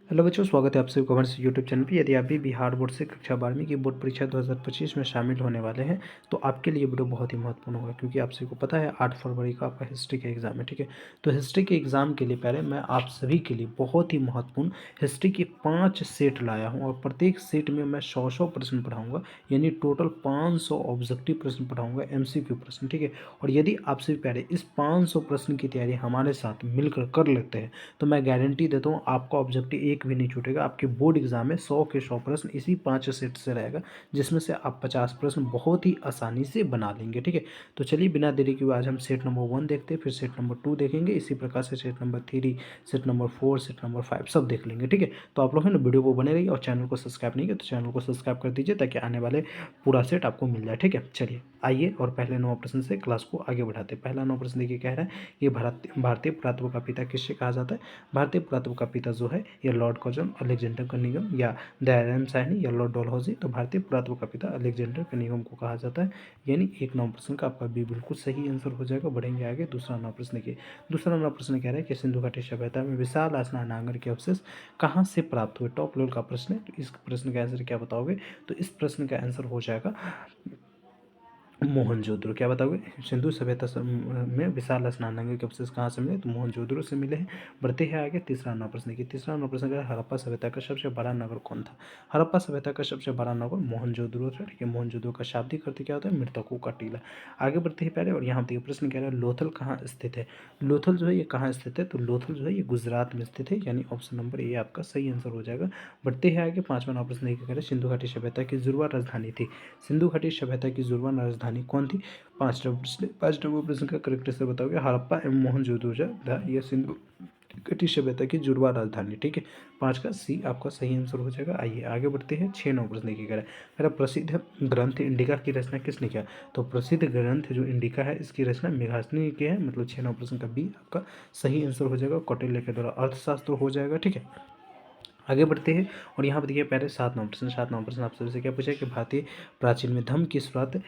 Hello बच्चों, स्वागत है आप सभी कॉमर्स यूट्यूब चैनल पे। यदि आप भी बिहार बोर्ड से कक्षा 12वीं की बोर्ड परीक्षा 2025 में शामिल होने वाले हैं तो आपके लिए वीडियो बहुत ही महत्वपूर्ण होगा, क्योंकि आप सभी को पता है 8 फरवरी का आपका हिस्ट्री का एग्जाम है। ठीक है, तो हिस्ट्री के एग्जाम के लिए पहले मैं आप सभी के लिए बहुत ही महत्वपूर्ण हिस्ट्री के 5 सेट लाया हूँ, और प्रत्येक सेट में मैं 100 प्रश्न पढ़ाऊँगा, यानी टोटल 500 ऑब्जेक्टिव प्रश्न पढ़ाऊँगा, MCQ प्रश्न। ठीक है, और यदि आप सभी पहले इस 500 प्रश्न की तैयारी हमारे साथ मिलकर कर लेते हैं तो मैं गारंटी देता हूँ आपका ऑब्जेक्टिव एक भी नहीं छूटेगा। आपके बोर्ड एग्जाम में 100 के 100 प्रश्न इसी 5 सेट से रहेगा, जिसमें से आप 50 प्रश्न बहुत ही आसानी से बना लेंगे। ठीक है, तो चलिए बिना देरी के आज हम सेट नंबर 1 देखते हैं, फिर सेट नंबर 2 देखेंगे, इसी प्रकार से set number 3, set number 4, set number 5 सब देख लेंगे। ठीक है, तो आप लोग हैं ना वीडियो को बने रहिए, और चैनल को सब्सक्राइब नहीं किया तो चैनल को सब्सक्राइब कर दीजिए, ताकि आने वाले पूरा सेट आपको मिल जाए। ठीक है, चलिए आइए और पहले 9 प्रश्न से क्लास को आगे बढ़ाते हैं। पहला 9 प्रश्न देखिए, कह रहा है कि भारतीय पुरातत्व का पिता किससे कहा जाता है। भारतीय पुरातत्व का पिता जो है या लॉर्ड कर्जन, अलेक्जेंडर कनिंघम, या दयाराम साहनी, या लॉर्ड डलहौजी। तो भारतीय पुरातत्व का पिता अलेक्जेंडर कनिंघम को कहा जाता है, यानी एक 9 प्रश्न का आपका भी बिल्कुल सही आंसर हो जाएगा। बढ़ेंगे आगे, दूसरा 9 प्रश्न देखिए। दूसरा 9 प्रश्न कह रहा है कि सिंधु घाटी सभ्यता में विशाल स्नानागार के अवशेष कहाँ से प्राप्त हुए। टॉप लेवल का प्रश्न है, तो इस प्रश्न का आंसर क्या बताओगे। तो इस प्रश्न का आंसर हो जाएगा मोहनजोदड़ो। क्या बताओगे, सिंधु सभ्यता में विशाल स्नानागार के अवशेष कहाँ से मिले, तो मोहनजोदड़ो से मिले हैं। बढ़ते हैं आगे, तीसरा 9 प्रश्न देखिए। तीसरा 9 प्रश्न है हड़प्पा सभ्यता का सबसे बड़ा नगर कौन था। हड़प्पा सभ्यता का सबसे बड़ा नगर मोहनजोदड़ो था। ठीक है, मोहनजोदड़ो का शाब्दिक अर्थ क्या होता है, मृतकों का टीला। आगे बढ़ते हैं पहले, और यहाँ देखिए प्रश्न कह रहा है लोथल कहाँ स्थित है। लोथल जो है ये कहाँ स्थित है, तो लोथल जो है ये गुजरात में स्थित है, यानी ऑप्शन नंबर ए आपका सही आंसर हो जाएगा। बढ़ते हैं आगे, पांचवा 9 प्रश्न देखिए, कह रहे सिंधु घाटी सभ्यता की जुड़वा राजधानी थी। सिंधु घाटी सभ्यता की जुड़वा राजधानी कौन थी। पाँच नंबर प्रश्न का करेक्ट आंसर बताओगे हड़प्पा एवं मोहनजोदड़ो था यह सिंधु घाटी सभ्यता की जुड़वा राजधानी। ठीक है, 5 का सी आपका सही आंसर हो जाएगा। आइए आगे बढ़ते हैं, 6 9 प्रश्न देखिए। कह रहा है प्रसिद्ध ग्रंथ इंडिका की रचना किसने किया। तो प्रसिद्ध ग्रंथ जो इंडिका है इसकी रचना मेघासनी ने की है, मतलब 6 9 प्रश्न का बी आपका सही आंसर हो जाएगा। कौटिल्य के द्वारा अर्थशास्त्र हो जाएगा। ठीक है, आगे बढ़ते हैं, और यहाँ पर देखिए पहले 7 9 प्रश्न। 7 9 प्रश्न आप सबसे क्या पूछा कि भारतीय प्राचीन में धर्म की शुरुआत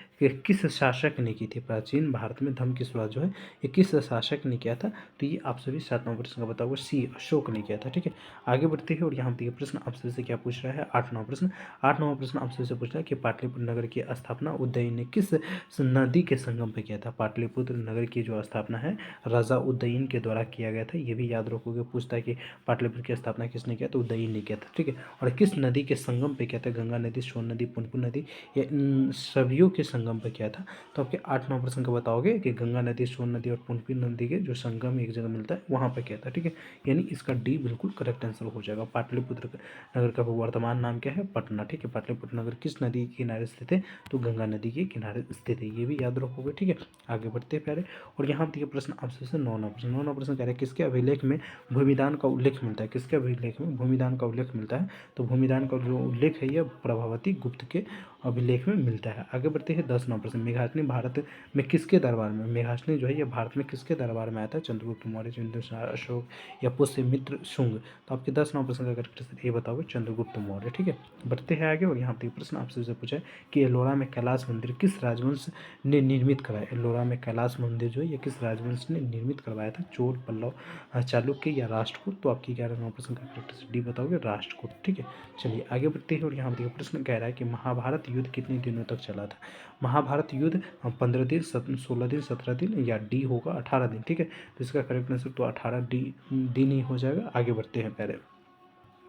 किस शासक ने की थी। प्राचीन भारत में धर्म की शुरुआत जो है ये किस शासक ने किया था, तो ये आप सभी 7 9 प्रश्न का बताओगे सी अशोक ने किया था। ठीक है, आगे बढ़ते हैं, और यहाँ पर प्रश्न आप सबसे क्या पूछ रहा है 8 9 प्रश्न। 8 9 प्रश्न आप सबसे पूछ रहा है कि पाटलिपुत्र नगर की स्थापना उदयन ने किस नदी के संगम पर किया था। पाटलिपुत्र नगर की जो स्थापना है राजा उदयन के द्वारा किया गया था। ये भी याद रखोगे, पूछता है कि पाटलिपुत्र की स्थापना किसने किया, तो उदयन ने किया था। ठीक है, और किस नदी के संगम पे किया था। गंगा नदी, सोन नदी, पुनपुन नदी, या इन सभियों के संगम पे किया था। तो आपके 8 9 प्रश्न का बताओगे कि गंगा नदी, सोन नदी और पुनपुन नदी के जो संगम एक जगह मिलता है वहाँ पर किया था। ठीक है, यानी इसका डी बिल्कुल करेक्ट आंसर हो जाएगा। पाटलिपुत्र नगर का वर्तमान नाम क्या है, पटना। ठीक है, पाटलिपुत्र नगर किस नदी के किनारे स्थित है, तो गंगा नदी के किनारे स्थित है, ये भी याद रखोगे। ठीक है, आगे बढ़ते हैं प्यारे, और यहाँ देखिए प्रश्न आपसे 9 9 प्रश्न। 9 9 प्रश्न कह रहे हैं किसके अभिलेख में भूमिदान का उल्लेख मिलता है। किसके अभिलेख में भूमिदान का उल्लेख मिलता है, तो भूमिदान का जो उल्लेख है यह प्रभावती गुप्त के अभिलेख में मिलता है। आगे बढ़ते हैं 10 9 प्रश्न। मेघासनी भारत में किसके दरबार में, मेघासनी जो है यह भारत में किसके दरबार में आया था। चंद्रगुप्त मौर्य, चंद्रशेखर, अशोक, या पुष्यमित्र शुंग। तो आपके 10 9 प्रश्न का करेक्ट आंसर ये बताओगे चंद्रगुप्त मौर्य। ठीक है, बढ़ते हैं आगे, और यहाँ पे प्रश्न आपसे पूछा है कि एलोरा में कैलाश मंदिर किस राजवंश ने निर्मित कराया। एलोरा में कैलाश मंदिर जो है यह किस राजवंश ने निर्मित करवाया था। चोल, पल्लव, चालुक्य, या राष्ट्रकूट। तो आपकी 11 9 प्रश्न का करेक्ट आंसर डी बताओगे राष्ट्रकूट। ठीक है, चलिए आगे बढ़ते हैं, और यहाँ देखिए प्रश्न कह रहा है कि महाभारत युद्ध कितने दिनों तक चला था। महाभारत युद्ध 15 दिन, 16 दिन, 17 दिन, या डी होगा 18 दिन। ठीक है, तो इसका करेक्ट आंसर तो 18 दिन ही हो जाएगा। आगे बढ़ते हैं पहले,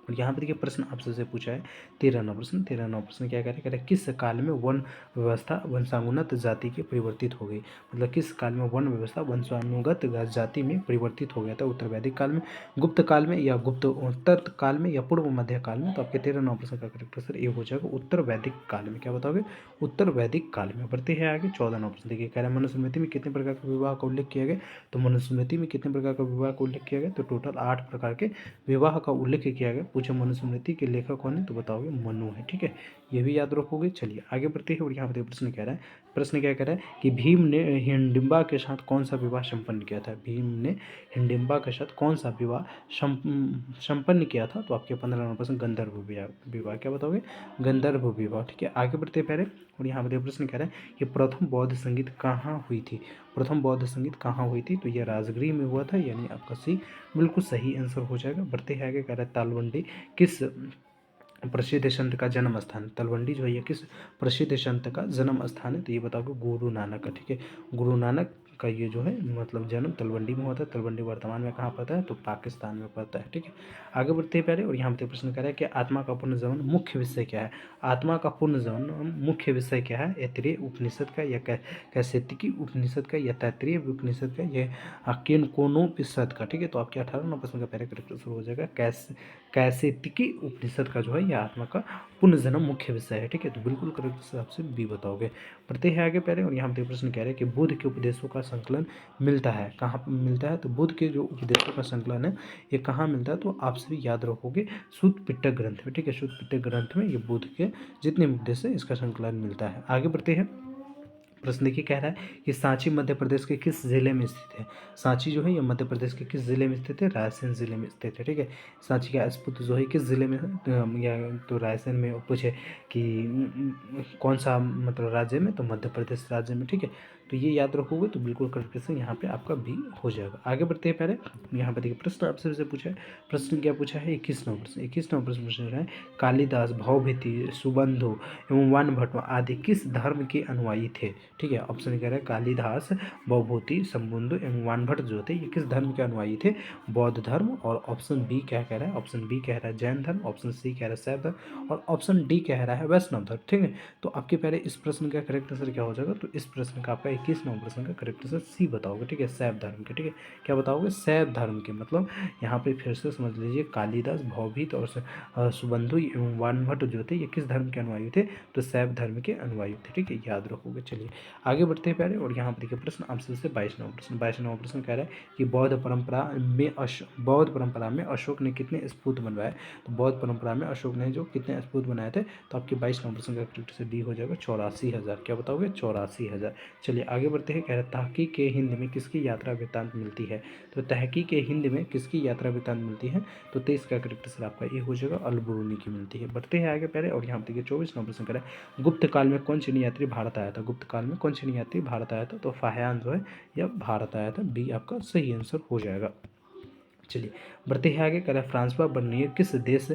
और यहाँ पर देखिए प्रश्न आपसे से पूछा है 13 नौ प्रश्न। 13 नौ प्रश्न क्या कह रहे हैं, किस काल में वन व्यवस्था वंशानुगत जाति के परिवर्तित हो गई। मतलब किस काल में वन व्यवस्था वंशानुगत जाति में परिवर्तित हो गया था। उत्तर वैदिक काल में, गुप्त काल में, या गुप्त उत्तर काल में, या पूर्व मध्य काल में। तो आपके 13 नौ प्रश्न का करेक्ट आंसर ये हो जाएगा उत्तर वैदिक काल में। क्या बताओगे, उत्तर वैदिक काल में। बढ़ते हैं आगे, 14 नौ प्रश्न देखिए, कह रहे हैं मनुस्मृति में कितने प्रकार का विवाह का उल्लेख किया गया। तो मनुस्मृति में कितने प्रकार का विवाह का उल्लेख किया गया, तो टोटल 8 प्रकार के विवाह का उल्लेख किया गया। पूछे मनुस्मृति के लेखक कौन है, तो बताओगे मनु है। ठीक है, ये भी याद रखोगे। चलिए आगे बढ़ते हैं, और यहाँ पर प्रश्न कह रहा है, प्रश्न क्या कह रहा है कि भीम ने हिडिंबा के साथ कौन सा विवाह संपन्न किया था। भीम ने हिडिंबा के साथ कौन सा विवाह संपन्न किया था। तो आपके 15 नंबर प्रश्न गंधर्व विवाह। क्या बताओगे, गंधर्व विवाह। ठीक है, आगे बढ़ते हैं पहले, और यहाँ पर प्रश्न कह रहा है कि प्रथम बौद्ध संगीत कहाँ हुई थी। प्रथम बौद्ध संगीत कहाँ हुई थी, तो यह राजगृह में हुआ था, यानी आपका सी बिल्कुल सही आंसर हो जाएगा। बढ़ते हैं आगे, कह रहा है तालवंडी किस प्रसिद्ध संत का जन्म स्थान है। तलवंडी जो है ये किस प्रसिद्ध संत का जन्म स्थान है, तो ये बताओगे गुरु नानक का। ठीक है, गुरु नानक का ये जो है मतलब जन्म तलवंडी में हुआ था। तलवंडी वर्तमान में कहाँ पड़ता है, तो पाकिस्तान में पड़ता है। ठीक है, आगे बढ़ते हैं प्यारे, और यहाँ पे प्रश्न कर रहा है कि आत्मा का पुनर्जन्म मुख्य विषय क्या है। आत्मा का पुनर्जन्म मुख्य विषय क्या है, ऐतरेय उपनिषद का, या कैसेतिकी उपनिषद का, या तैतरीय उपनिषद का, या केनकोनोपनिषद का। ठीक है, तो आपके 18 नंबर प्रश्न का पहले करेक्ट शुरू हो जाएगा। कैसेतिकी उपनिषद का जो है यह आत्मा का पुनर्जन्म मुख्य विषय है। ठीक है, तो बिल्कुल करेक्ट हिसाब से बी बताओगे। बढ़ते हैं आगे पहले, और यहाँ पे प्रश्न कह रहे हैं कि बुद्ध के उपदेशों का संकलन मिलता है, कहाँ पर मिलता है, तो बुद्ध के जो उपदेशों का संकलन है ये कहाँ मिलता है, तो आप सभी याद रखोगे सूत पिटक ग्रंथ में। ठीक है, सूत पिटक ग्रंथ में ये बुद्ध के जितने उपदेश है इसका संकलन मिलता है। आगे बढ़ते हैं, प्रश्न देखिए, कह रहा है कि सांची मध्य प्रदेश के किस जिले में स्थित है। सांची जो है ये मध्य प्रदेश के किस जिले में स्थित है, रायसेन जिले में स्थित है। ठीक है, सांची का स्फूर्त जो है किस जिले में है, या तो रायसेन में पूछे कि कौन सा मतलब राज्य में, तो मध्य प्रदेश राज्य में। ठीक है, तो ये याद रखोगे तो बिल्कुल करेक्ट यहाँ पे आपका भी हो जाएगा। आगे बढ़ते हैं पहले, यहाँ पे देखिए प्रश्न आपसे से पूछा है। प्रश्न क्या पूछा है, 21 नंबर प्रश्न। 21 नंबर प्रश्न पूछ रहा है, कालिदास, भवभीति, सुबंधु एवं वानभट्ट आदि किस धर्म के अनुयायी थे। ठीक है, ऑप्शन कह रहा है कालिदास, भवभूति, संबंधु एवं वानभट्ट जो थे ये किस धर्म के अनुयायी थे, बौद्ध धर्म। और ऑप्शन बी क्या कह रहा है, ऑप्शन बी कह रहा है जैन धर्म, ऑप्शन सी कह रहा है शैव धर्म, और ऑप्शन डी कह रहा है वैष्णव धर्म। ठीक है, तो आपके पहले इस प्रश्न का करेक्ट आंसर क्या हो जाएगा, तो इस प्रश्न का आपका 21 नंबर प्रश्न का करेक्ट आंसर सी बताओगे। ठीक है, शैव धर्म के। ठीक है, क्या बताओगे, शैव धर्म के। मतलब यहाँ पे फिर से समझ लीजिए, कालिदास, भवभीत और सुबंधु एवं वानभट्ट जो थे ये किस धर्म के अनुयायी थे, तो शैव धर्म के अनुयायी थे। ठीक है, याद रखोगे। चलिए आगे बढ़ते हैं पहले, और यहाँ पर देखिए प्रश्न आपसे 22 नंबर प्रश्न। 22 नंबर प्रश्न कह रहा है कि बौद्ध परंपरा में अशोक ने कितने स्फूत बनवाए। तो बौद्ध परंपरा में अशोक ने जो कितने स्फूत बनाए थे, तो आपके 22 नंबर प्रश्न का करेक्ट से डी हो जाएगा 84,000। क्या बताओगे, 84,000। चलिए आगे बढ़ते हैं, कह रहे हैं तहकीक के हिंद में किसकी यात्रा वृत्तांत मिलती है। तो तहकीक के हिंद में किसकी यात्रा वृत्तांत मिलती है, तो 23 का करेक्ट सर आपका ये हो जाएगा, अल-बरूनी की मिलती है। बढ़ते हैं आगे पहले, और यहाँ पर देखिए 24 नंबर प्रश्न करें, गुप्त काल में कौन चीनी यात्री भारत आया था। गुप्त काल में कौन चीनी यात्री भारत आया था, तो फाह्यान जो है यह भारत आया था। बी आपका सही आंसर हो जाएगा। चलिए बढ़ते हैं आगे, कह रहा है फ्रांसवा बर्नियर किस देश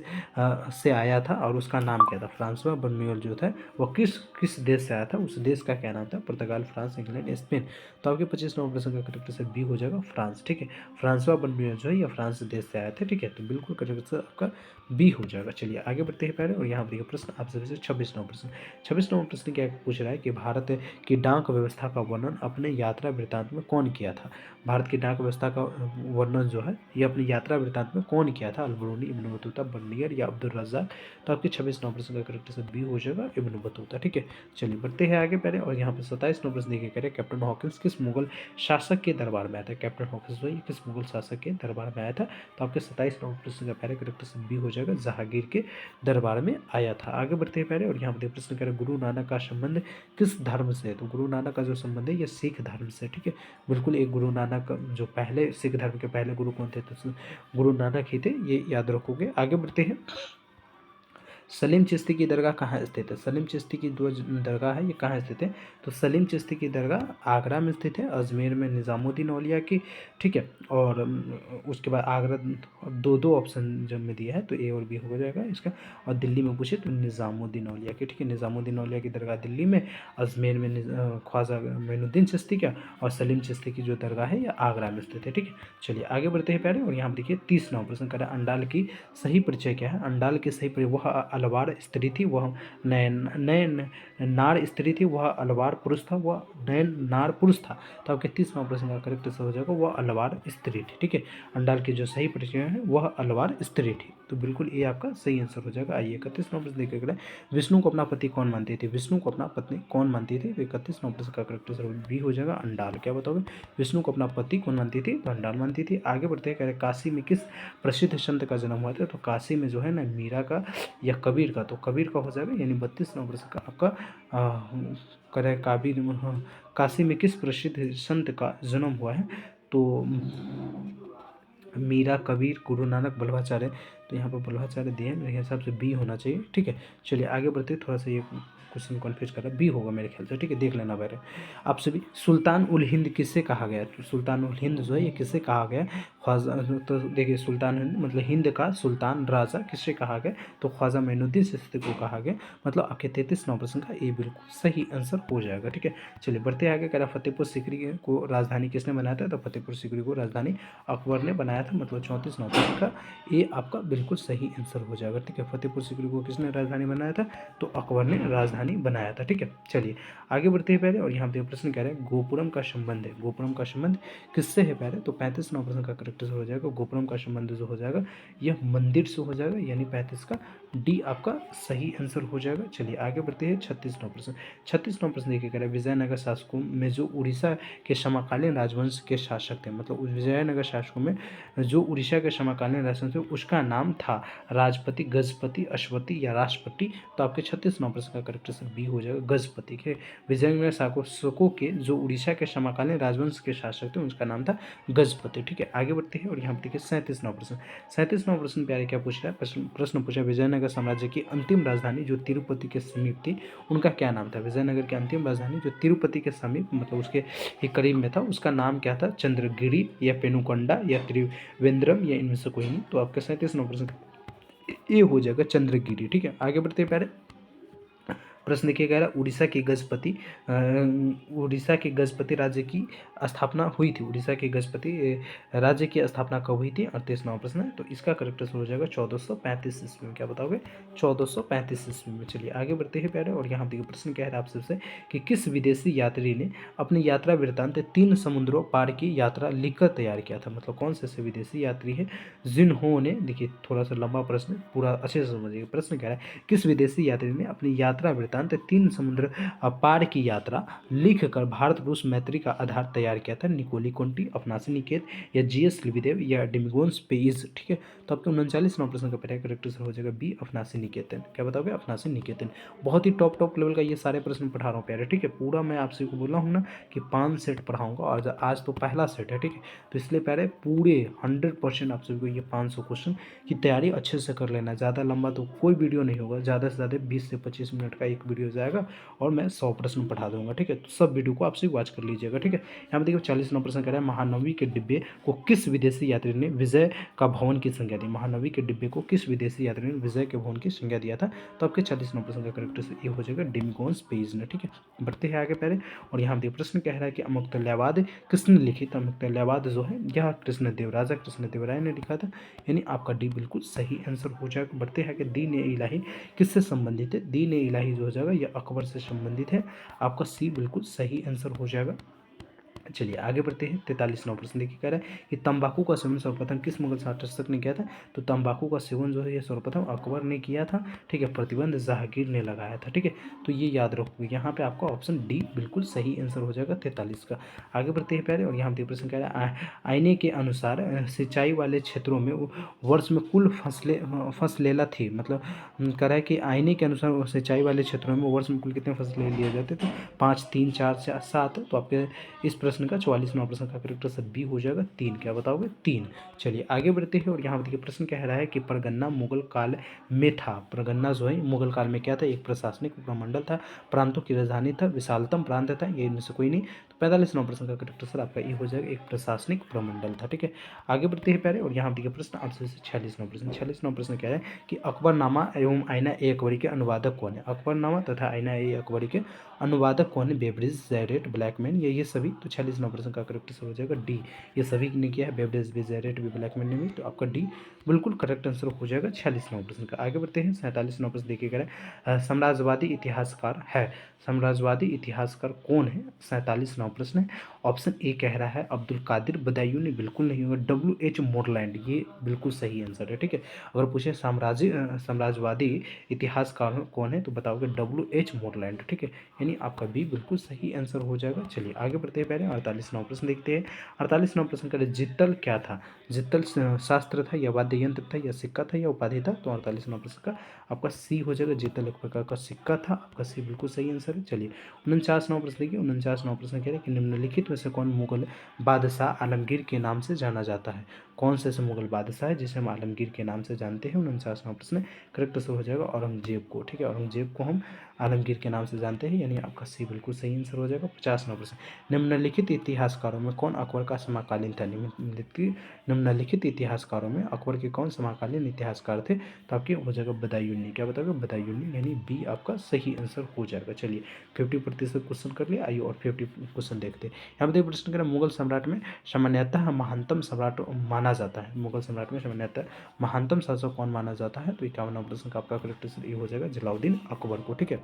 से आया था और उसका नाम क्या था। फ्रांसवा बर्नियर जो था वह किस देश से आया था, उस देश का क्या नाम था, पुर्तगाल, फ्रांस, इंग्लैंड, स्पेन। तो आपके 25 नंबर प्रश्न का करेक्ट आंसर बी हो जाएगा, फ्रांस। ठीक है, फ्रांसवा बर्नियर जो है यह फ्रांस देश से आया था। ठीक है, तो बिल्कुल करेक्ट आंसर आपका बी हो जाएगा। चलिए आगे बढ़ते हैं पहले, और यहाँ पर प्रश्न आपसे 26 नंबर प्रश्न। 26 नंबर प्रश्न क्या पूछ रहा है कि भारत की डाक व्यवस्था का वर्णन अपने यात्रा वृत्तांत में कौन किया था। भारत की डाक व्यवस्था का वर्णन जो है ये अपनी यात्रा वृत्तांत में कौन किया था, अल-बरूनी, इब्न बतूता, बर्नियर या अब्दुल रज़्ज़ाक। तो आपके 26 नंबर प्रश्न का करेक्ट आंसर बी हो जाएगा, इब्न बतूता। ठीक है, चलिए बढ़ते हैं आगे पहले, और यहाँ पे 27 नंबर प्रश्न देखिए, कह रहे कैप्टन हॉकिंस किस मुगल शासक के दरबार में आया था। कैप्टन हॉकिंस जो है किस मुगल शासक के दरबार में आया था, तो आपके 27 नंबर प्रश्न का पहले करेक्ट आंसर बी हो जाएगा, जहांगीर के दरबार में आया था। आगे बढ़ते हैं पहले, और यहाँ पे प्रश्न कह रहे गुरु नानक का संबंध किस धर्म से है। तो गुरु नानक का जो संबंध है ये सिख धर्म से। ठीक है, बिल्कुल, एक गुरु नानक जो पहले सिख धर्म के पहले गुरु कौन थे, तो गुरु नानक ही थे, ये याद रखोगे। आगे बढ़ते हैं, सलीम चिश्ती की दरगाह कहाँ स्थित है। सलीम चिश्ती की जो दरगाह है ये कहाँ स्थित है, तो सलीम चिश्ती की दरगाह आगरा में स्थित है, अजमेर में निज़ामुद्दीन औलिया की। ठीक है, और उसके बाद आगरा, दो ऑप्शन जब में दिया है तो ए और बी हो जाएगा इसका। और दिल्ली में पूछे तो निज़ामुद्दीन औलिया की। ठीक है, निज़ामुद्दीन औलिया की दरगाह दिल्ली में, अजमेर में ख्वाजा मोइनुद्दीन चिश्ती का, और सलीम चिश्ती की जो दरगाह है ये आगरा में स्थित है। ठीक है, चलिए आगे बढ़ते हैं पहले, और यहाँ पर देखिए 30 नंबर प्रश्न कर अंडाल की सही परिचय क्या है। अंडाल की सही परिचय, वह अलवार स्त्री थी, वह नयन नार स्त्री थी, वह अलवार पुरुष था, वह नयन नार पुरुष था। तो आपके 30 नंबर प्रश्न का करेक्ट आंसर हो जाएगा, वह अलवार स्त्री थी। ठीक है, अंडाल की जो सही परिचय है वह अलवार स्त्री थी, तो बिल्कुल ये आपका सही आंसर हो जाएगा। आइए 31 नंबर प्रश्न देखिए, विष्णु को अपना पति कौन मानती थी। विष्णु को अपना पत्नी कौन मानती थी, 31 नंबर प्रश्न का करेक्ट आंसर बी हो जाएगा, अंडाल। क्या बताओगे, विष्णु को अपना पति कौन मानती थी, तो अंडाल मानती थी। आगे बढ़ते हैं, कह रहे काशी में किस प्रसिद्ध संत का जन्म हुआ था। तो काशी में जो है ना मीरा का या कबीर का, तो कबीर का हो जाएगा, यानी 32 नंबर का आपका करे काबीर। काशी में किस प्रसिद्ध संत का जन्म हुआ है, तो मीरा, कबीर, गुरु नानक, वल्लभाचार्य। तो तो यहाँ पर बलुआचार्य दिए हैं, मेरे हिसाब से बी होना चाहिए। ठीक है, चलिए आगे बढ़ते, थोड़ा सा ये क्वेश्चन कन्फ्यूज कर रहा है, बी होगा मेरे ख्याल से। ठीक है, देख लेना पहले आपसे भी। सुल्तान उल हिंद किससे कहा गया? तो सुल्तान उल हिंद जो है ये किससे कहा गया? ख्वाजा, तो देखिए सुल्तान मतलब हिंद का सुल्तान राजा किससे कहा गया? तो ख्वाजा मोइनुद्दीन चिश्ती को कहा गया। मतलब आपके 33 प्रश्न का ये बिल्कुल सही आंसर हो जाएगा। ठीक है, चलिए बढ़ते आगे। कह रहा फतेहपुर सीकरी को राजधानी किसने बनाया था? तो फतेहपुर सीकरी को राजधानी अकबर ने बनाया था। मतलब 34 प्रश्न का ये आपका बिल्कुल सही आंसर हो जाएगा। ठीक है, फतेहपुर सीकरी को किसने राजधानी बनाया था? तो अकबर ने राजधानी बनाया था। ठीक है, चलिए आगे बढ़ते हैं पहले। और यहाँ पे प्रश्न कह रहे हैं गोपुरम का संबंध है, गोपुरम का संबंध किससे है पहले? तो 35 प्रश्न का करेक्ट हो जाएगा। गोपुरम का संबंध जो हो जाएगा यह मंदिर से हो जाएगा, यानी 35 का डी आपका सही आंसर हो जाएगा। चलिए आगे बढ़ते हैं। 36वां प्रश्न, 36वां प्रश्न देखिए कह रहा है विजयनगर शासकों में जो उड़ीसा के समकालीन राजवंश के शासक थे, मतलब विजयनगर शासकों में जो उड़ीसा के समकालीन राजवंश थे उसका नाम था राजपति, गजपति, अश्वति या राष्ट्रपति? तो आपके 36वां प्रश्न का करेक्ट आंसर बी हो जाएगा, गजपति के। विजयनगर शासकों के जो उड़ीसा के समकालीन राजवंश के शासक थे उनका नाम था गजपति। ठीक है, आगे बढ़ते हैं। और यहाँ पर देखिए 37वां प्रश्न, 37वां प्रश्न प्यारे क्या पूछ रहा है? प्रश्न पूछा विजयनगर साम्राज्य की अंतिम राजधानी जो तिरुपति के समीप थी उनका क्या नाम था? विजयनगर की अंतिम राजधानी जो तिरुपति के समीप, मतलब उसके ही करीब में था, उसका नाम क्या था? चंद्रगिरी या पेनुकोंडा या त्रिवेंद्रम या इनमें से कोई नहीं? तो आपका 37वां प्रश्न ये हो जाएगा चंद्रगिरी। ठीक है, आगे बढ़ते हैं प्यारे। प्रश्न देखिए कह रहा है उड़ीसा के गजपति राज्य की स्थापना हुई थी, उड़ीसा के गजपति राज्य की स्थापना कब हुई थी? 38वां प्रश्न है। तो इसका करेक्ट आंसर हो जाएगा 1435 ईस्वी में। क्या बताओगे? 1435 ईस्वी में। चलिए आगे बढ़ते हैं प्यारे। और यहाँ देखिए प्रश्न कह रहा है आपसे से कि किस विदेशी यात्री ने अपनी यात्रा वृत्तांत 3 समुद्रों पार की यात्रा लिखकर तैयार किया था? मतलब कौन से ऐसे विदेशी यात्री है जिन्होंने, देखिए थोड़ा सा लंबा प्रश्न, पूरा अच्छे से समझिए। प्रश्न कह रहा है किस विदेशी यात्री ने अपनी यात्रा वृत्तांत 3 समुद्र पार की यात्रा लिखकर भारत रूस मैत्री का आधार तैयार किया था? निकोली कोंटी, अफनासी निकेत या जीएस लिबिदेव या डिमिगोन्स पेइज? ठीक है, तो आपके 39वां प्रश्न का पहला करेक्ट आंसर हो जाएगा बी, अफनासी निकेतन। क्या बताओगे? अफनासी निकेतन। बहुत ही टॉप लेवल का ये सारे प्रश्न पढ़ा रहा हूँ प्यारे। ठीक है, पूरा मैं आपसे को बोला हूँ ना कि 5 सेट पढ़ाऊंगा और आज तो पहला सेट है। ठीक है, तो इसलिए प्यारे पूरे 100% आप सभी को ये 500 क्वेश्चन की तैयारी अच्छे से कर लेना। ज़्यादा लंबा तो कोई वीडियो नहीं होगा, ज़्यादा से ज़्यादा 20 से 25 मिनट का एक वीडियो जाएगा और मैं 100 प्रश्न पढ़ा दूंगा। ठीक है, तो सब वीडियो को आपसे वॉच कर लीजिएगा। ठीक है, यहाँ पर देखिए 40वां प्रश्न कह रहा है महानवी के डिब्बे को किस विदेशी यात्री ने विजय का भवन की संज्ञा दी? महानवी के डिब्बे को किस विदेशी यात्री ने विजय के भवन की संज्ञा दिया था? तो आपके 40वां प्रश्न का करेक्ट ये हो जाएगा डिमिगोन्स पेइज ने। ठीक है, बढ़ते हैं आगे पहले। और यहाँ देखिए प्रश्न कह रहा है कि अमुक्तल्यावाद किसने लिखी? तो अमुक्तल्यावाद जो है यह राजा कृष्णदेव राय ने लिखा था, यानी आपका डी बिल्कुल सही आंसर हो जाएगा। बढ़ते हैं कि दीन ए इलाही किससे संबंधित है? दीन ए इलाही जो हो जाएगा यह अकबर से संबंधित है। आपका सी बिल्कुल सही आंसर हो जाएगा। चलिए आगे बढ़ते हैं। 43वां प्रश्न देखिए कह रहा है कि तंबाकू का सेवन सर्वप्रथम किस मुगल शासक ने किया था? तो तंबाकू का सेवन जो है ये सर्वप्रथम अकबर ने किया था। ठीक है, प्रतिबंध जहांगीर ने लगाया था। ठीक है, तो ये याद रखो, यहाँ पे आपका ऑप्शन डी बिल्कुल सही आंसर हो जाएगा 43 का। आगे बढ़ते हैं प्यारे। और यहाँ पे प्रश्न कह रहा है आईने के अनुसार सिंचाई वाले क्षेत्रों में वर्ष में कुल फसलेला थी, मतलब कह रहा है कि आईने के अनुसार सिंचाई वाले क्षेत्रों में वर्ष में कुल कितने फसलें लिए जाते थे? 5, 3, 4, 7। तो आपके इस प्रश्न का 44वां प्रश्न का करेक्ट आंसर बी हो जाएगा 3। क्या बताओगे? 3। चलिए आगे बढ़ते हैं। और यहाँ देखिए प्रश्न कह रहा है कि परगन्ना मुगल काल में था। परगन्ना जो है मुगल काल में क्या था? एक प्रशासनिक प्रमंडल था, प्रांतों की राजधानी था, विशालतम प्रांत था, ये इनमें से कोई नहीं। तो 45वां प्रश्न का करेक्ट आंसर आपका ये हो जाएगा एक प्रशासनिक प्रमंडल था। ठीक है, आगे बढ़ते हैं प्यारे। और यहाँ देखिए प्रश्न आपसे 46वां प्रश्न, 46वां प्रश्न कह रहा है कि अकबरनामा एवं आईना ए अकबरी के अनुवादक कौन है? अकबरनामा तथा आईना ए अकबरी के अनुवादक कौन है? बेब्रिज, जैरेट, ब्लैकमैन, ये सभी। तो 46वां प्रश्न का करेक्ट आंसर हो जाएगा डी, ये सभी ने किया है, बेब्रिज भी, जैरेट भी, ब्लैकमैन ने भी। तो आपका डी बिल्कुल करेक्ट आंसर हो जाएगा 46वां प्रश्न का। आगे बढ़ते हैं। 47वां प्रश्न देखिए कह रहा है साम्राज्यवादी इतिहासकार है, साम्राज्यवादी इतिहासकार कौन है? 47वां प्रश्न है। ऑप्शन ए कह रहा है अब्दुल कादिर बदायूनी, बिल्कुल नहीं होगा। WH मोरलैंड, ये बिल्कुल सही आंसर है। ठीक है, अगर पूछे साम्राज्यवादी इतिहासकार कौन है तो बताओगे WH मोरलैंड। ठीक है, यानी आपका बी बिल्कुल सही आंसर हो जाएगा। चलिए आगे बढ़ते हैं पहले 48वां प्रश्न देखते हैं। 48वां प्रश्न का जित्तल क्या था? जित्तल शास्त्र था या वाद्य यंत्र था या सिक्का था या उपाधि था? तो 48वां प्रश्न का आपका सी हो जाएगा, जित्तल एक प्रकार का सिक्का था। आपका सी बिल्कुल सही आंसर है। चलिए 49वां प्रश्न देखिए। 49वां प्रश्न कह रहे हैं कि निम्नलिखित में से कौन मुगल बादशाह आलमगीर के नाम से जाना जाता है? कौन से ऐसे मुगल बादशाह है जिसे हम आलमगीर के नाम से जानते हैं? 49वां प्रश्न करेक्ट आंसर हो जाएगा औरंगजेब को। ठीक है, औरंगजेब को हम आलमगीर के नाम से जानते हैं, यानी आपका सी बिल्कुल सही आंसर हो जाएगा। 50वां प्रश्न निम्नलिखित इतिहासकारों में कौन अकबर का समकालीन था? निम्नलिखित इतिहासकारों में अकबर के कौन समकालीन इतिहासकार थे? तो आपकी हो जाएगा बदायूंनी। क्या बताओगे? बदायूंनी, यानी बी आपका सही आंसर हो जाएगा। चलिए 50% क्वेश्चन कर लिया, आइए और 50 क्वेश्चन देखते हैं। यहाँ पर देखिए प्रश्न करें मुगल सम्राट में सामान्यतः महानतम सम्राट माना जाता है। मुगल सम्राट में सामान्यतः महानतम शासक कौन माना जाता है? तो 51वां प्रश्न का आपका करेक्ट आंसर ये हो जाएगा जलाउद्दीन अकबर को। ठीक है,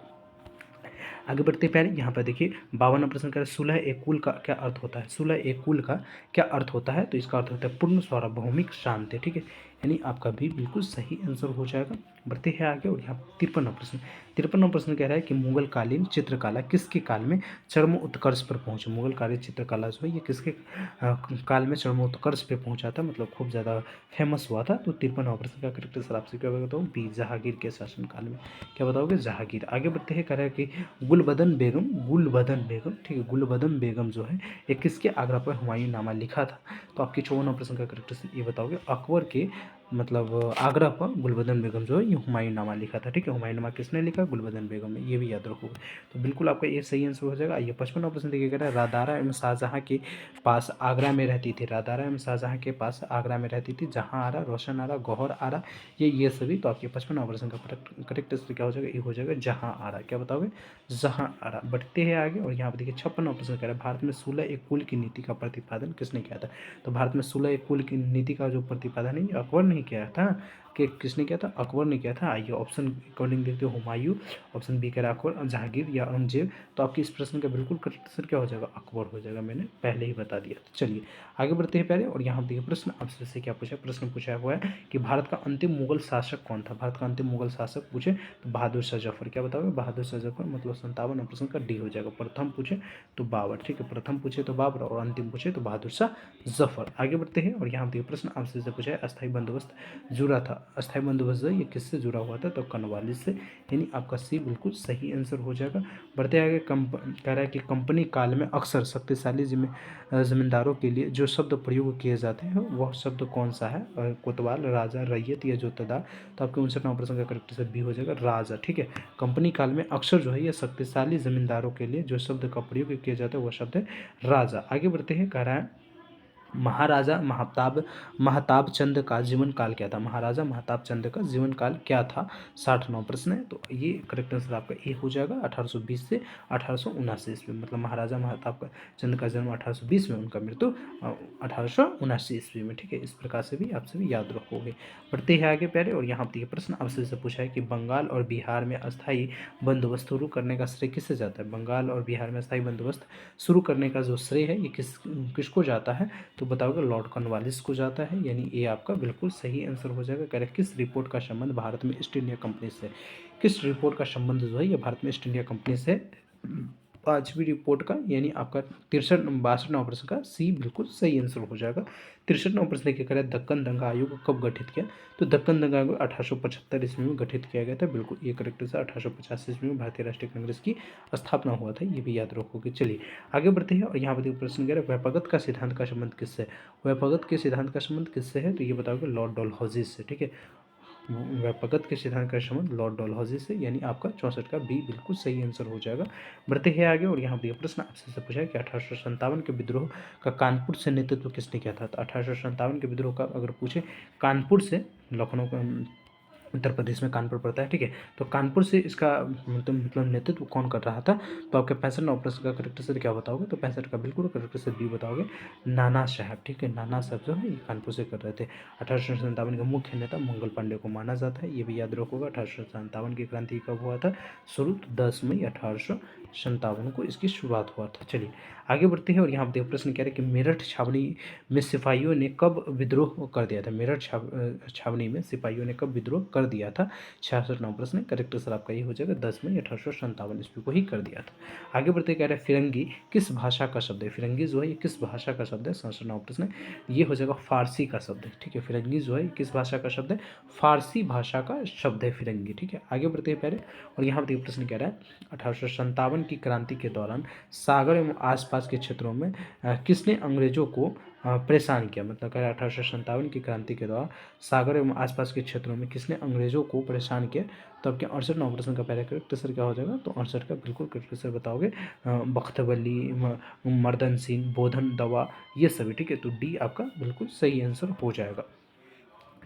आगे बढ़ते प्यारे, यहाँ पर देखिए 52वां प्रश्न करें सुलह ए कुल का क्या अर्थ होता है? सुलह ए कुल का क्या अर्थ होता है? तो इसका अर्थ होता है पूर्ण सार्वभौमिक शांति। ठीक है, यानी आपका भी बिल्कुल सही आंसर हो जाएगा। बढ़ते हैं आगे और यहाँ 53वां प्रश्न कह रहा है कि मुगल कालीन चित्रकला किसके काल में चरम उत्कर्ष पर पहुंची? मुगल कालीन चित्रकला जो है ये किसके काल में चरम उत्कर्ष पे पहुंचा था, मतलब खूब ज़्यादा फेमस हुआ था? तो 53वां प्रश्न का करेक्ट आंसर आपसे क्या बताऊँ? बी जहांगीर के शासनकाल में। क्या बताओगे? जहांगीर। आगे बढ़ते हैं, कह रहा है कि गुलबदन बेगम, ठीक है, गुलबदन बेगम जो है ये किसके आग्रह पर हुमायूं नामा लिखा था? तो आपके 54वां प्रश्न का करेक्ट आंसर ये बताओगे अकबर के मतलब आग्रह पर गुलबदन बेगम जो है ये हुमायूं नामा लिखा था। ठीक है, हुमायूं नामा किसने लिखा? गुलबदन बेगम ने, ये भी याद रखोगे। तो बिल्कुल आपका ये सही आंसर हो जाएगा। ये 55वां प्रश्न देखिए, कह रहा है रादारा एवं शाहजहाँ के पास आगरा में रहती थी। रादारा एवं शाहजहाँ के पास आगरा में रहती थी जहाँ आरा, रोशन आरा, गौहर आरा, ये सभी। तो आपके 55वां प्रश्न का करेक्ट आंसर क्या हो जाएगा? ये हो जाएगा जहाँ आरा। क्या बताओगे? जहाँ आरा। बढ़ते हैं आगे और यहाँ पर देखिए 56वां प्रश्न कह रहा है भारत में 16 एक कुल की नीति का प्रतिपादन किसने किया था? तो भारत में 16 एक कुल की नीति का जो प्रतिपादन है ये अकबर ने किया था। कि किसने किया था? अकबर ने किया था। आइए ऑप्शन अकॉर्डिंग देखते हो हुमायूं, ऑप्शन बी कह रहा है अकबर, जहांगीर या औरंगजेब। तो आपकी इस प्रश्न का बिल्कुल करेक्ट आंसर क्या हो जाएगा? अकबर हो जाएगा, मैंने पहले ही बता दिया। तो चलिए आगे बढ़ते हैं पहले और यहाँ देखिए प्रश्न आपसे से क्या पूछा? प्रश्न पूछा हुआ है कि भारत का अंतिम मुगल शासक कौन था? भारत का अंतिम मुगल शासक पूछे तो बहादुर शाह जफर। क्या बताओगे? बहादुर शाह जफर, मतलब 57 प्रश्न का डी हो जाएगा। प्रथम पूछे तो बाबर, ठीक है, प्रथम पूछे तो बाबर और अंतिम पूछे तो बहादुर शाह जफर। आगे बढ़ते हैं और यहाँ देखिए प्रश्न आपसे से पूछा है अस्थायी बंदोबस्त जुड़ा था। अस्थायी बंदोबस्त ये किससे जुड़ा हुआ था? तो कॉर्नवालिस से, यानी आपका सी बिल्कुल सही आंसर हो जाएगा। बढ़ते आगे कह रहा है कि कंपनी काल में अक्सर शक्तिशाली जमींदारों के लिए जो शब्द प्रयोग किए जाते हैं वह शब्द कौन सा है? कोतवाल, राजा, रैयत या जोतदार। तो आपके 59वां प्रश्न का करेक्ट आंसर बी हो जाएगा राजा। ठीक है, कंपनी काल में अक्सर जो है यह शक्तिशाली जमींदारों के लिए जो शब्द का प्रयोग किया जाता है वह शब्द है राजा। आगे बढ़ते हैं, कह रहा है महाराजा महताब चंद का जीवन काल क्या था? महाराजा महताब चंद का जीवन काल क्या था? 60वां प्रश्न है। तो ये करेक्ट आंसर आपका ए हो जाएगा 1820 से 1879 ईस्वी, मतलब महाराजा महताब चंद का जन्म 1820 में, उनका मृत्यु 1879 ईस्वी में। ठीक है, इस प्रकार से भी आपसे भी याद रखोगे। बढ़ते हैं आगे प्यारे और यहाँ पर प्रश्न आपसे से पूछा है कि बंगाल और बिहार में अस्थायी बंदोबस्त शुरू करने का श्रेय किससे जाता है? बंगाल और बिहार में अस्थायी बंदोबस्त शुरू करने का जो श्रेय है ये किसको जाता है? तो बताओगे लॉर्ड कॉर्नवालिस को जाता है, यानी ये आपका बिल्कुल सही आंसर हो जाएगा। करेक्ट। किस रिपोर्ट का संबंध भारत में ईस्ट इंडिया कंपनी से? किस रिपोर्ट का संबंध जो है ये भारत में ईस्ट इंडिया कंपनी से? 5वीं रिपोर्ट का, यानी आपका 62वां प्रश्न का सी बिल्कुल सही आंसर हो जाएगा। 63वां प्रश्न देखिए, कह रहा है दक्कन दंगा आयोग कब गठित किया? तो दक्कन दंगा आयोग 1875 ईस्वी में गठित किया गया था। बिल्कुल ये करेक्ट है। 1850 ईस्वी में भारतीय राष्ट्रीय कांग्रेस की स्थापना हुआ था, ये भी याद रखोगे। चलिए आगे बढ़ते हैं और यहाँ पर प्रश्न कह रहा है व्यापकत का सिद्धांत का संबंध किससे? व्यापकत के सिद्धांत का संबंध किससे है? तो ये बताओगे लॉर्ड डलहौजी से। ठीक है, व्यापकत के सिद्धांत का संबंध लॉर्ड डलहौजी से, यानी आपका 64 का बी बिल्कुल सही आंसर हो जाएगा। बढ़ते हैं आगे और यहाँ पर प्रश्न आपसे पूछा है कि 1857 के विद्रोह का कानपुर से नेतृत्व किसने किया था? तो 1857 के विद्रोह का अगर पूछे कानपुर से, लखनऊ का उत्तर प्रदेश में कानपुर पड़ता है। ठीक है, तो कानपुर से इसका मतलब नेतृत्व कौन कर रहा था? तो आपके 65वां प्रश्न का करेक्ट आंसर क्या बताओगे? तो 65 का बिल्कुल करेक्ट आंसर बी बताओगे नाना साहब। ठीक है, नाना साहब जो है ये कानपुर से कर रहे थे। 1857 का मुख्य नेता मंगल पांडे को माना जाता है, ये भी याद रखोगा। 1857 की क्रांति कब हुआ था शुरू? तो 10 मई 1857 को इसकी शुरुआत हुआ था। चलिए आगे बढ़ते हैं और यहाँ पर प्रश्न कह रहे हैं कि मेरठ छावनी में सिपाहियों ने कब विद्रोह कर दिया था? मेरठ छावनी में सिपाहियों ने कब विद्रोह कर दिया था? 66वां प्रश्न करेक्ट आंसर आपका ये हो जाएगा 10 मई 1857 ईस्वी को ही कर दिया था। आगे बढ़ते कह रहे हैं फिरंगी किस भाषा का शब्द है? फिरंगी जो है ये किस भाषा का शब्द है? 67वां प्रश्न ये हो जाएगा फारसी का शब्द है। ठीक है, फिरंगी जो है किस भाषा का शब्द है? फारसी भाषा का शब्द है फिरंगी। ठीक है, आगे बढ़ते हैं पहले और यहाँ पर प्रश्न कह रहा है 1857 की क्रांति के दौरान सागर एवं आसपास के क्षेत्रों में किसने अंग्रेजों को परेशान किया। मतलब कह रहा है 1857 की क्रांति के दौरान सागर एवं आसपास के क्षेत्रों में किसने अंग्रेजों को परेशान किया। तो आपके 68 प्रश्न का पहला करेक्ट आंसर क्या हो जाएगा, तो 68 का बिल्कुल करेक्ट आंसर बताओगे बख्तवली, मर्दन सिंह, बोधन दवा, ये सभी। ठीक है, तो डी आपका बिल्कुल सही आंसर हो जाएगा।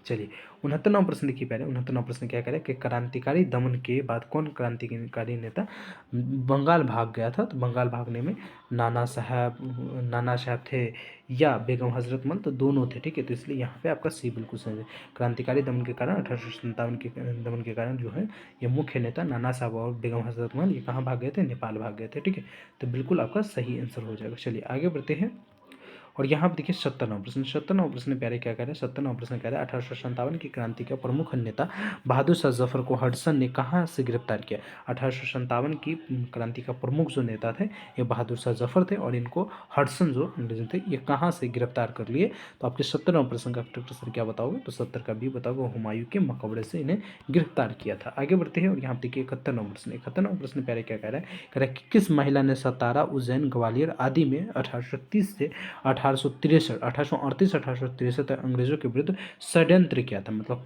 चलिए 69वां प्रश्न देखिए। पहले 69वां प्रश्न क्या करें कि क्रांतिकारी दमन के बाद कौन क्रांतिकारी नेता बंगाल भाग गया था। तो बंगाल भागने में नाना साहब थे या बेगम हजरत महल, तो दोनों थे। ठीक है, तो इसलिए यहाँ पे आपका सी बिल्कुल सही है। क्रांतिकारी दमन के कारण 1857 के दमन के कारण जो है ये मुख्य नेता नाना साहब और बेगम हजरत महल ये कहाँ भाग गए थे, नेपाल भाग गए थे। ठीक है, तो बिल्कुल आपका सही आंसर हो जाएगा। चलिए आगे बढ़ते हैं। और यहाँ पर देखिए 57वां प्रश्न। 57वां प्रश्न प्यारे क्या कह रहे हैं, 57वां प्रश्न कह रहा है 1857 की क्रांति का प्रमुख नेता बहादुर शाह जफर को हडसन ने कहाँ से गिरफ्तार किया। 1857 की क्रांति का प्रमुख जो नेता थे ये बहादुर शाह जफर थे, और इनको हडसन जो अंग्रेज थे ये कहाँ से गिरफ्तार कर लिए। तो आपके 70वां प्रश्न का करेक्ट आंसर क्या बताओगे, तो 70 का भी बताओगे, हुमायूं के मकबरे से इन्हें गिरफ्तार किया था। आगे बढ़ते हैं और यहाँ देखिए 71वां प्रश्न। 71वां प्रश्न प्यारे क्या कह रहा है, कह रहा है कि किस महिला ने सतारा, उज्जैन, ग्वालियर आदि में 1830 से 1838 1863 तक अंग्रेजों के विरुद्ध षड्यंत्र किया था। मतलब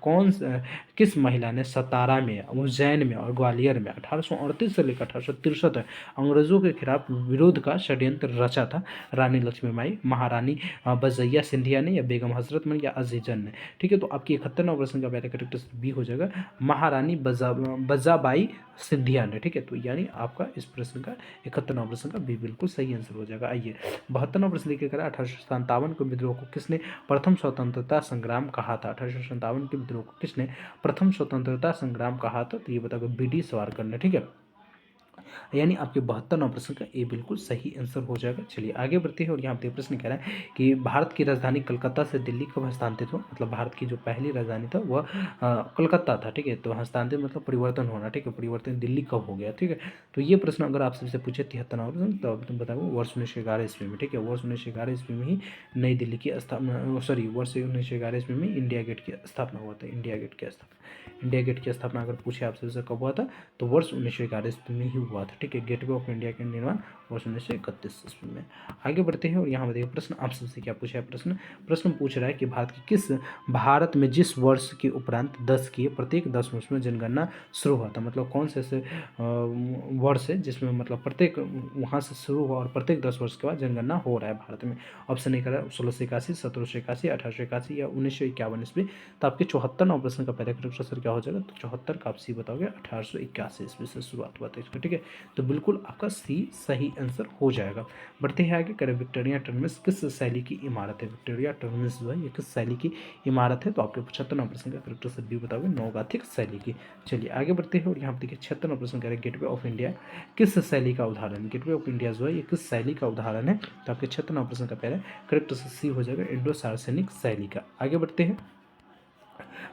किस महिला ने सतारा में, उज्जैन में और ग्वालियर में 1838 से लेकर 1863 तक अंग्रेजों के खिलाफ विरोध का षड्यंत्र रचा था। रानी लक्ष्मीबाई, महारानी बजैया सिंधिया ने, या बेगम हजरत महल, या अजीजन ने। ठीक है, तो आपकी 71वां प्रश्न का पहले करेक्ट बी हो जाएगा महारानी बजाबाई सिंधिया ने। ठीक है, तो यानी आपका इस प्रश्न का 71वां प्रश्न का बी बिल्कुल सही आंसर हो जाएगा। आइए 72वां प्रश्न लिखे करा 1857 के विद्रोह को किसने प्रथम स्वतंत्रता संग्राम कहा था। 1857 के विद्रोह को किसने प्रथम स्वतंत्रता संग्राम कहा था, तो ये बताओगे बी.डी. सावरकर ने। ठीक है, यानी आपके 72वां प्रश्न का ए बिल्कुल सही आंसर हो जाएगा। चलिए आगे बढ़ते हैं और यहाँ पे प्रश्न कह रहा है कि भारत की राजधानी कलकत्ता से दिल्ली कब हस्तांतरित हुआ। मतलब भारत की जो पहली राजधानी था वह कलकत्ता था। ठीक है, तो हस्तांतरित मतलब परिवर्तन होना। ठीक है, परिवर्तन दिल्ली कब हो गया। ठीक है, तो ये प्रश्न अगर आपसे से पूछे 73वां प्रश्न, तो तुम बताओ वर्ष 1911 ईस्वी में। ठीक है, वर्ष 1911 ईस्वी में ही नई दिल्ली की स्थापना, सॉरी वर्ष 1911 ईस्वी में इंडिया गेट की स्थापना हुआ था। इंडिया गेट की स्थापना अगर पूछे आपसे कब हुआ था, तो वर्ष 1911 ईस्वी में ही हुआ था। ठीक है, गेटवे ऑफ इंडिया के निर्माण वर्ष 1931 ईस्वी में। आगे बढ़ते हैं और यहाँ देखिए प्रश्न आपसे से क्या पूछा है। प्रश्न पूछ रहा है कि भारत में जिस वर्ष के उपरांत 10 किए प्रत्येक 10 वर्ष में जनगणना शुरू हुआ था। मतलब कौन से ऐसे वर्ष है जिसमें मतलब प्रत्येक वहाँ से शुरू हुआ और प्रत्येक 10 वर्ष के बाद जनगणना हो रहा है भारत में। ऑप्शन नहीं कर रहा है 1681, 1781, 1881 या 1951 ईस्वी। तो आपके 74वां प्रश्न का पहले करेक्ट आंसर क्या हो जाएगा, तो 74 का आप सी बताओगे 1881 ईस्वी से शुरुआत हुआ था इसका। ठीक है, तो बिल्कुल आपका सी सही आंसर हो जाएगा। बढ़ते हैं आगे। करें विक्टोरिया टर्मिनस किस शैली की इमारत है। विक्टोरिया टर्मिनस जो है ये किस शैली की इमारत है, तो आपके 75वां प्रश्न का करेक्ट आंसर भी बताओगे नवगॉथिक शैली की। चलिए आगे बढ़ते हैं और यहाँ देखिए 76वां प्रश्न करें गेटवे ऑफ इंडिया किस शैली का उदाहरण। गेटवे ऑफ इंडिया जो है ये किस शैली का उदाहरण है, तो आपके 76वां प्रश्न का पहले करेक्ट आंसर सी हो जाएगा इंडो सार्वजनिक शैली का। आगे बढ़ते हैं।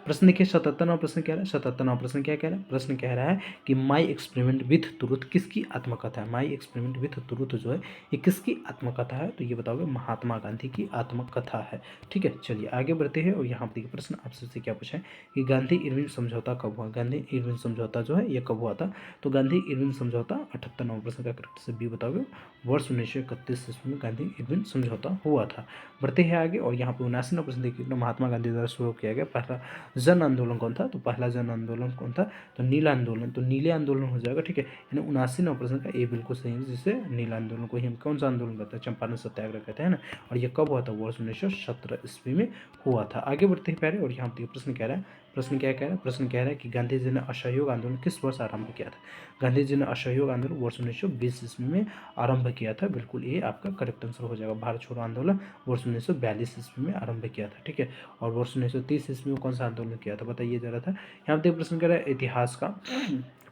प्रश्न देखिए 77वां प्रश्न कह रहा है। 77वां प्रश्न क्या कह रहा है, प्रश्न कह रहा है कि माई एक्सपेरिमेंट विथ ट्रुथ किसकी आत्मकथा है। माई एक्सपेरिमेंट विथ ट्रुथ जो है ये किसकी आत्मकथा है, तो ये बताओगे महात्मा गांधी की आत्मकथा है। ठीक है, चलिए आगे बढ़ते हैं और यहाँ देखिए प्रश्न आपसे क्या पूछा है कि गांधी इरविन समझौता कब हुआ। गांधी इरविन समझौता जो है ये कब हुआ था, तो गांधी इरविन समझौता 78वां प्रश्न का करेक्ट से बी बताओगे वर्ष 1931 ईस्वी में गांधी इरविन समझौता हुआ था। बढ़ते हैं आगे और यहाँ पे 79वां प्रश्न देखिए महात्मा गांधी द्वारा शुरू किया गया पहला जन आंदोलन कौन था, तो पहला जन आंदोलन कौन था, तो नीला आंदोलन। तो नीले आंदोलन हो जाएगा। ठीक है, यानी 79वां प्रश्न का ए बिल्कुल सही है, जिससे नीला आंदोलन को ही हम कौन सा आंदोलन कहते हैं, चंपारण सत्याग्रह कहते हैं ना। और ये कब हुआ था, वर्ष 1917 ईस्वी में हुआ था। आगे बढ़ते हैं पहले और यहाँ पे प्रश्न कह रहा है, प्रश्न क्या कह रहा है, प्रश्न कह रहा है कि गांधी जी ने असहयोग आंदोलन किस वर्ष आरंभ किया था। गांधी जी ने असहयोग आंदोलन वर्ष 1920 ईस्वी में आरंभ किया था। बिल्कुल ये आपका करेक्ट आंसर हो जाएगा। भारत छोड़ो आंदोलन वर्ष 1942 ईस्वी में आरंभ किया था। ठीक है, और वर्ष 1930 ईस्वी में कौन सा आंदोलन किया था, बताइए जरा था। यहाँ पे प्रश्न कह रहा है इतिहास का।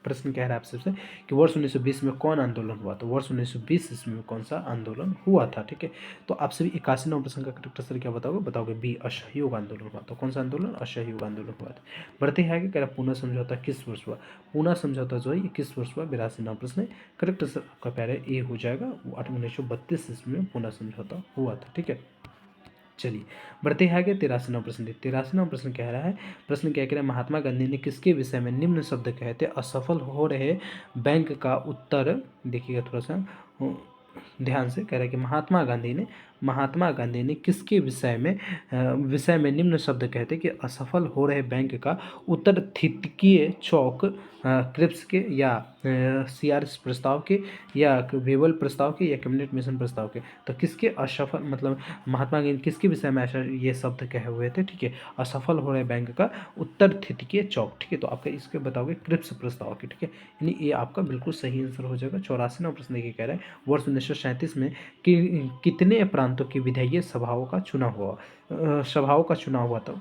प्रश्न कह रहा है आपसे कि वर्ष 1920 में कौन आंदोलन हुआ, तो वर्ष 1920 ईस्वी में कौन सा आंदोलन हुआ था। ठीक है, तो आपसे भी 81वां प्रश्न का करेक्ट आंसर क्या बताओगे बी असहयोग आंदोलन हुआ। तो कौन सा आंदोलन, असहयोग आंदोलन हुआ था। बढ़ते हैं आगे। कह रहा पूना समझौता किस वर्ष हुआ। पूना समझौता जो है ये किस वर्ष हुआ, 82वां प्रश्न। करेक्ट आंसर आपका पहले ए हो जाएगा। 1932 ईस्वी में पूना समझौता हुआ था। ठीक है, चलिए बढ़ते हैं आगे। 83वां प्रश्न। 83वां प्रश्न कह रहा है, प्रश्न क्या कह रहा है महात्मा गांधी ने किसके विषय में निम्न शब्द कहे थे, असफल हो रहे बैंक का उत्तर। देखिएगा थोड़ा सा ध्यान से। कह रहा है कि महात्मा गांधी ने महात्मा गांधी ने किसके विषय में निम्न शब्द कहते कि असफल हो रहे बैंक का उत्तर थितिकीय चौक क्रिप्स के या सीआरएस प्रस्ताव के या वेबल प्रस्ताव के या कैबिनेट मिशन प्रस्ताव के। तो किसके असफल मतलब महात्मा गांधी किसके विषय में ऐसा ये शब्द कहे हुए थे, ठीक है, असफल हो रहे बैंक का उत्तर थितिकीय चौक, ठीक है। तो आपका इसके बताओगे क्रिप्स प्रस्ताव की, ठीक है, यानी ये आपका बिल्कुल सही आंसर हो जाएगा। 84वां प्रश्न देखिए कह रहा है वर्ष 1937 में कितने प्रांतों की विधायी सभाओं का चुनाव हुआ था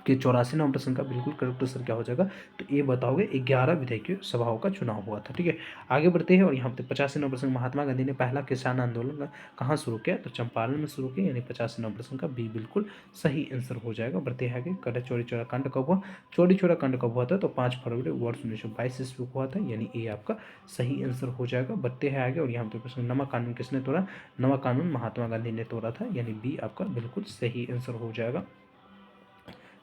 कि 84वां प्रश्न का बिल्कुल करेक्ट आंसर क्या हो जाएगा, तो ये बताओगे 11 विधायी सभाओं का चुनाव हुआ था, ठीक है। आगे बढ़ते हैं और यहाँ पे 85वां प्रश्न महात्मा गांधी ने पहला किसान आंदोलन कहाँ शुरू किया, तो चंपारण में शुरू किया, यानी 85वां प्रश्न का बी बिल्कुल सही आंसर हो जाएगा। बढ़ते हैं आगे, कड़ा चौरी चौरा कांड कब हुआ, चौरी चौरा कांड कब हुआ था, तो 5 फरवरी वर्ष 1922 ईस्वी को हुआ था, यानी ये आपका सही आंसर हो जाएगा। बढ़ते हैं आगे और यहाँ पे प्रश्न नमक कानून किसने तोड़ा, नमक कानून महात्मा गांधी ने तोड़ा था, यानी बी आपका बिल्कुल सही आंसर हो जाएगा।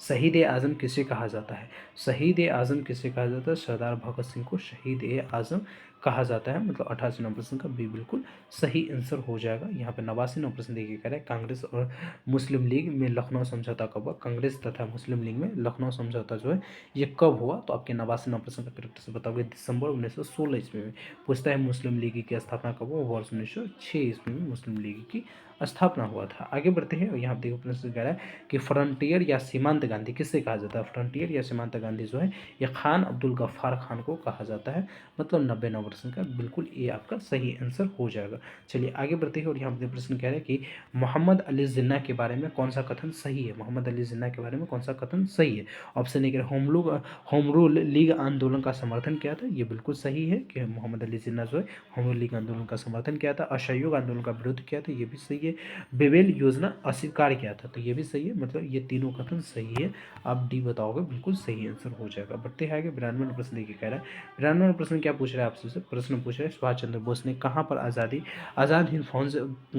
शहीद ए आज़म किसे कहा जाता है, शहीद ए आज़म किसे कहा जाता है, सरदार भगत सिंह को शहीद ए आज़म कहा जाता है, मतलब 88वां प्रश्न का बी बिल्कुल सही आंसर हो जाएगा। यहाँ पे 89वां प्रश्न देखिए कह रहा है कांग्रेस और मुस्लिम लीग में लखनऊ समझौता कब हुआ, कांग्रेस तथा मुस्लिम लीग में लखनऊ समझौता जो है ये कब हुआ, तो आपके 89वां प्रश्न का करेक्ट से बताओगे दिसंबर 1916 ईस्वी में। पूछता है मुस्लिम लीग की स्थापना कब हुआ, वर्ष 1906 ईस्वी में मुस्लिम लीग की स्थापना हुआ था। आगे बढ़ते हैं और यहाँ देखो प्रश्न कह रहा है कि फ्रंटियर या सीमांत गांधी किससे कहा जाता है, फ्रंटियर या सीमांत गांधी जो है यह खान अब्दुल गफ्फार खान को कहा जाता है, मतलब 90वां प्रश्न का बिल्कुल ये आपका सही आंसर हो जाएगा। चलिए आगे बढ़ते हैं और यहाँ पे प्रश्न कह रहे हैं कि मोहम्मद अली जिन्ना के बारे में कौन सा कथन सही है, मोहम्मद अली जिन्ना के बारे में कौन सा कथन सही है। Option A home rule league आंदोलन का समर्थन किया था, ये बिल्कुल सही है कि मोहम्मद अली जिन्ना जो है होम रूल लीग आंदोलन का समर्थन किया था। असहयोग आंदोलन का विरोध किया था, ये भी सही है। बेबेल योजना अस्वीकार किया था, तो ये भी सही है, मतलब ये तीनों कथन सही है। आप डी बताओगे बिल्कुल सही आंसर हो जाएगा। बढ़ते हैं आगे 92वां प्रश्न देखिए कह रहा है 92वां प्रश्न क्या पूछ रहा है आपसे, प्रश्न पूछ रहा है सुभाष चंद्र बोस ने कहाँ पर आज़ाद हिंद फौज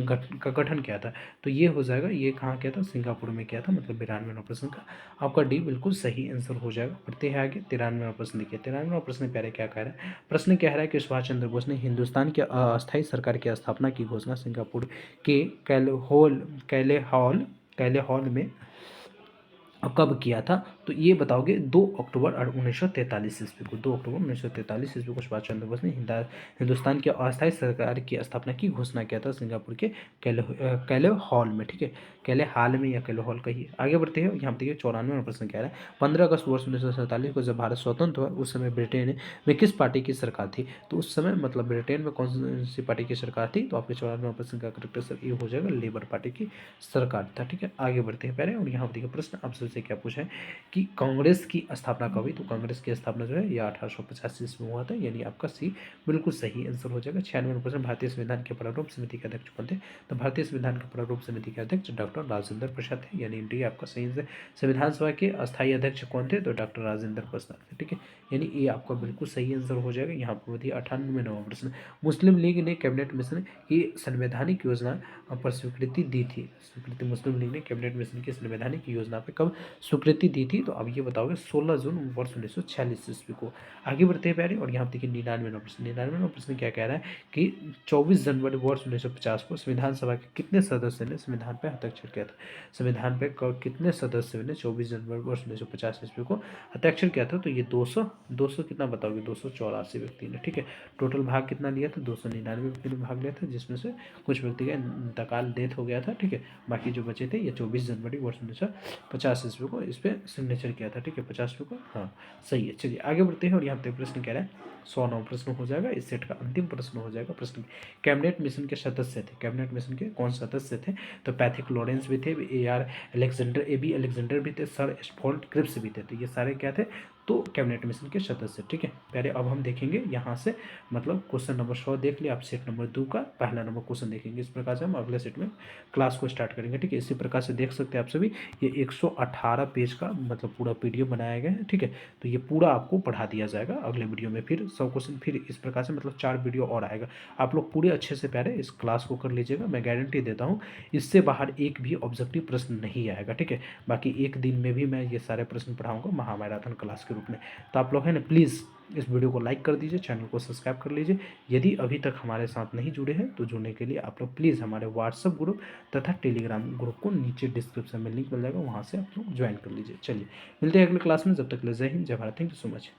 का गठन किया था, तो ये हो जाएगा, ये कहाँ किया था, सिंगापुर में किया था, मतलब 92वां प्रश्न का आपका डी बिल्कुल सही आंसर हो जाएगा। बढ़ते हैं आगे 93वां प्रश्न देखिए 93वां प्रश्न प्यारे क्या कह रहा है, प्रश्न कह रहा है कि सुभाष चंद्र बोस ने हिंदुस्तान की अस्थायी सरकार की स्थापना की घोषणा सिंगापुर के कैले हॉल में कब किया था, तो ये बताओगे 2 अक्टूबर 1943 ईस्वी को, 2 अक्टूबर 1943 ईस्वी को सुभाष चंद्र बोस ने हिंदुस्तान की अस्थायी सरकार की स्थापना की घोषणा किया था सिंगापुर के कैले हॉल में, ठीक है, कैले हॉल में या कैले हॉल कहिए। आगे बढ़ते हैं यहाँ देखिए 94वां प्रश्न कह रहा है 15 अगस्त वर्ष 1947 को जब भारत स्वतंत्र हुआ उस समय ब्रिटेन में किस पार्टी की सरकार थी, तो उस समय मतलब ब्रिटेन में कौन सी पार्टी की सरकार थी, तो आपके 94वां प्रश्न का करेक्ट आंसर ये हो जाएगा लेबर पार्टी की सरकार था, ठीक है। आगे बढ़ते हैं पहले और यहाँ देखिए प्रश्न आपसे से क्या पूछा है कि कांग्रेस की स्थापना कब हुई, तो कांग्रेस की स्थापना जो है ये 1885 ईस्वी में हुआ था, यानी आपका सी बिल्कुल सही आंसर हो जाएगा। 96वां प्रश्न भारतीय संविधान के प्रारूप समिति के अध्यक्ष कौन थे, तो भारतीय संविधान के प्रारूप समिति के अध्यक्ष डॉक्टर राजेंद्र प्रसाद है, यानी डी आपका सही है। संविधान सभा के अस्थायी अध्यक्ष कौन थे, तो डॉक्टर राजेंद्र प्रसाद थे, ठीक है, यानी ये आपका बिल्कुल सही आंसर हो जाएगा। यहाँ पर बताइए 98वां प्रश्न मुस्लिम लीग ने कैबिनेट मिशन की संवैधानिक योजना पर स्वीकृति दी थी, स्वीकृति मुस्लिम लीग ने कैबिनेट मिशन की संवैधानिक योजना पर कब स्वीकृति दी थी, तो अब ये बताओगे 16 जून वर्ष 1946 ईस्वी को। आगे बढ़ते हैं प्यारे और यहाँ देखिए 99वां प्रश्न 99वां प्रश्न क्या कह रहा है कि 24 जनवरी वर्ष 1950 को संविधान सभा के कितने सदस्य ने संविधान पर हस्ताक्षर किया था, संविधान पर कितने सदस्यों ने 24 जनवरी वर्ष 1950 ईस्वी को हस्ताक्षर किया था, तो ये 200 कितना बताओगे 284 व्यक्ति ने, ठीक है। टोटल भाग कितना लिया था, 299 व्यक्ति ने भाग लिया था, जिसमें से कुछ व्यक्ति का इंतकाल डेथ हो गया था, ठीक है, बाकी जो बचे थे ये 24 जनवरी वर्ष 1950 ईस्वी को इस पर सिग्नेचर किया था, ठीक है, 50 को, हाँ सही है। चलिए आगे बढ़ते हैं और यहाँ पे प्रश्न कह रहा है 100वां प्रश्न हो जाएगा, इस सेट का अंतिम प्रश्न हो जाएगा। प्रश्न कैबिनेट मिशन के सदस्य थे, कैबिनेट मिशन के कौन सदस्य थे, तो पैथिक लॉरेंस भी थे, ए बी अलेक्जेंडर भी थे, सर स्टोल्ट क्रिप्स भी थे, तो ये सारे क्या थे, तो कैबिनेट मिशन के सदस्य, ठीक है। पहले अब हम देखेंगे यहाँ से मतलब क्वेश्चन नंबर 100 देख लिया, आप सेट नंबर 2 का पहला नंबर क्वेश्चन देखेंगे, इस प्रकार से हम अगले सेट में क्लास को स्टार्ट करेंगे, ठीक है। इसी प्रकार से देख सकते हैं आप सभी ये 118 पेज का मतलब पूरा पीडीएफ बनाया गया है, ठीक है, तो ये पूरा आपको पढ़ा दिया जाएगा अगले वीडियो में, फिर 100 क्वेश्चन फिर इस प्रकार से मतलब 4 वीडियो और आएगा। आप लोग पूरे अच्छे से पहले इस क्लास को कर लीजिएगा, मैं गारंटी देता हूँ इससे बाहर एक भी ऑब्जेक्टिव प्रश्न नहीं आएगा, ठीक है। बाकी एक दिन में भी मैं ये सारे प्रश्न पढ़ाऊँगा महामैराथन क्लास के के रूप में। तो आप लोग हैं ना प्लीज़ इस वीडियो को लाइक कर दीजिए, चैनल को सब्सक्राइब कर लीजिए। यदि अभी तक हमारे साथ नहीं जुड़े हैं तो जुड़ने के लिए आप लोग प्लीज़ हमारे व्हाट्सअप ग्रुप तथा टेलीग्राम ग्रुप को नीचे डिस्क्रिप्शन में लिंक मिल जाएगा, वहाँ से आप लोग ज्वाइन कर लीजिए। चलिए मिलते हैं अगले क्लास में, जब तक के लिए जय हिंद जय Bharat, thank you so much.